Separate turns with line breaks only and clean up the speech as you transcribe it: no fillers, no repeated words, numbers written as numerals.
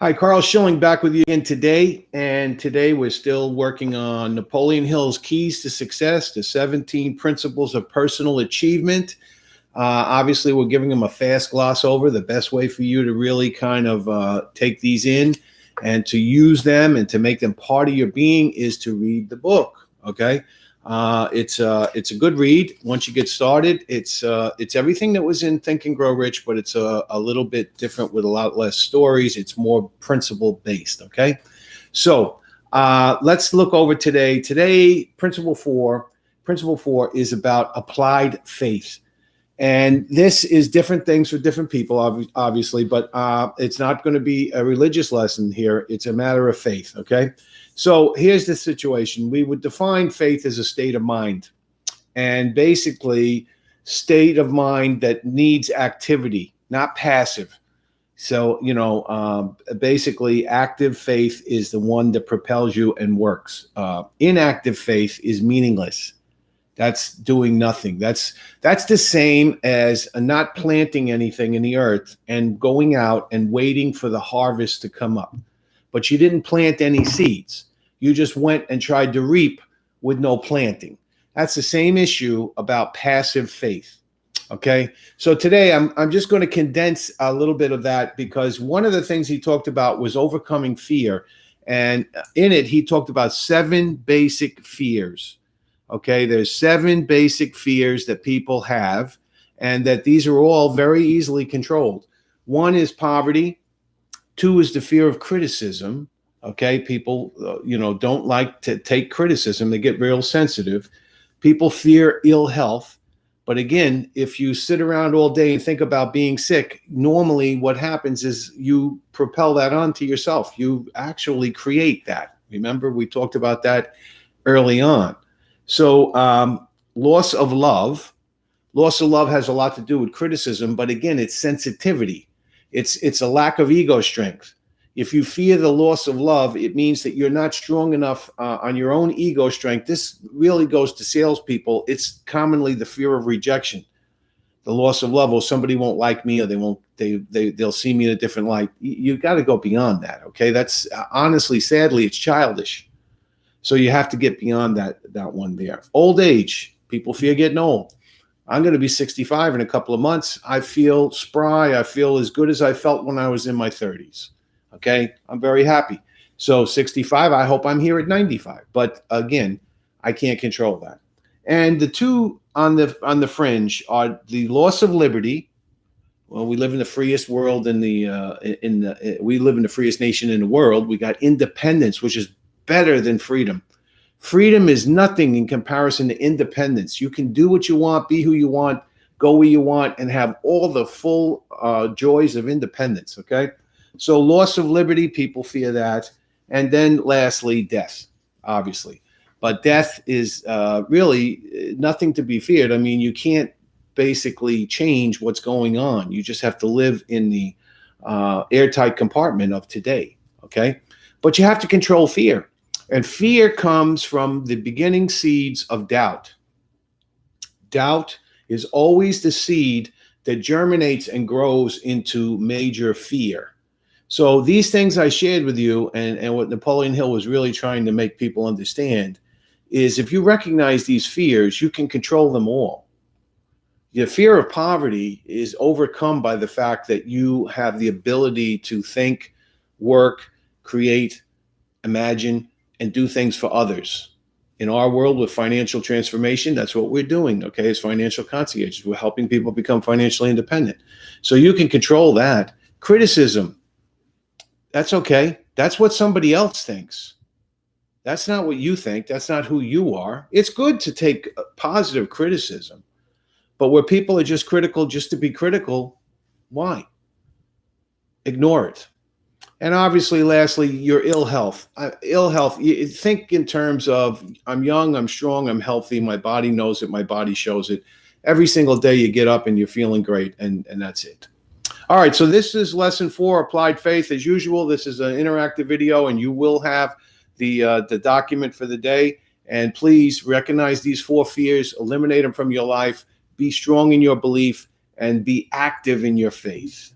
Hi, Carl Schilling back with you again today. And today we're still working on Napoleon Hill's Keys to Success, the 17 Principles of Personal Achievement. Obviously, we're giving them a fast gloss over. The best way for you to really kind of take these in and to use them and to make them part of your being is to read the book, okay? It's a good read. Once you get started, it's everything that was in Think and Grow Rich, but it's a little bit different with a lot less stories. It's more principle based. Okay, so let's look over today. Today, principle four is about applied faith, and this is different things for different people, obviously, but it's not going to be a religious lesson here. It's a matter of faith. Okay. So here's the situation. We would define faith as a state of mind, and basically state of mind that needs activity, not passive. So, basically active faith is the one that propels you and works. Inactive faith is meaningless. That's doing nothing. That's the same as not planting anything in the earth and going out and waiting for the harvest to come up. But you didn't plant any seeds. You just went and tried to reap with no planting. That's the same issue about passive faith. Okay. So today I'm just going to condense a little bit of that because one of the things he talked about was overcoming fear. And in it, he talked about 7 basic fears. Okay. There's 7 basic fears that people have, and that these are all very easily controlled. 1 is poverty. 2 is the fear of criticism. Okay, people, don't like to take criticism. They get real sensitive. People fear ill health. But again, if you sit around all day and think about being sick, normally what happens is you propel that onto yourself. You actually create that. Remember, we talked about that early on. So loss of love. Loss of love has a lot to do with criticism. But again, it's sensitivity. It's a lack of ego strength. If you fear the loss of love, it means that you're not strong enough on your own ego strength. This really goes to salespeople. It's commonly the fear of rejection, the loss of love. Or somebody won't like me, or they'll see me in a different light. You got to go beyond that. Okay, that's honestly, sadly, it's childish. So you have to get beyond that one there. Old age, people fear getting old. I'm going to be 65 in a couple of months. I feel spry. I feel as good as I felt when I was in my 30s. Okay, I'm very happy. So 65, I hope I'm here at 95. But again, I can't control that. And the 2 on the fringe are the loss of liberty. Well, we live in the freest world we live in the freest nation in the world. We got independence, which is better than freedom. Freedom is nothing in comparison to independence. You can do what you want, be who you want, go where you want, and have all the full joys of independence, okay? So loss of liberty, people fear that. And then lastly, death, obviously. But death is really nothing to be feared. I mean, you can't basically change what's going on. You just have to live in the airtight compartment of today, okay? But you have to control fear. And fear comes from the beginning seeds of doubt. Doubt is always the seed that germinates and grows into major fear. So these things I shared with you, and what Napoleon Hill was really trying to make people understand, is if you recognize these fears, you can control them all. The fear of poverty is overcome by the fact that you have the ability to think, work, create, imagine, and do things for others. In our world with financial transformation, that's what we're doing, okay, as Financial Concierges. We're helping people become financially independent. So you can control that. Criticism, that's okay. That's what somebody else thinks. That's not what you think. That's not who you are. It's good to take positive criticism. But where people are just critical just to be critical, why? Ignore it. And obviously, lastly, your ill health. Ill health, you think in terms of I'm young, I'm strong, I'm healthy, my body knows it, my body shows it. Every single day you get up and you're feeling great, and that's it. All right, so this is lesson 4, applied faith. As usual, this is an interactive video, and you will have the document for the day. And please recognize these 4 fears, eliminate them from your life, be strong in your belief, and be active in your faith.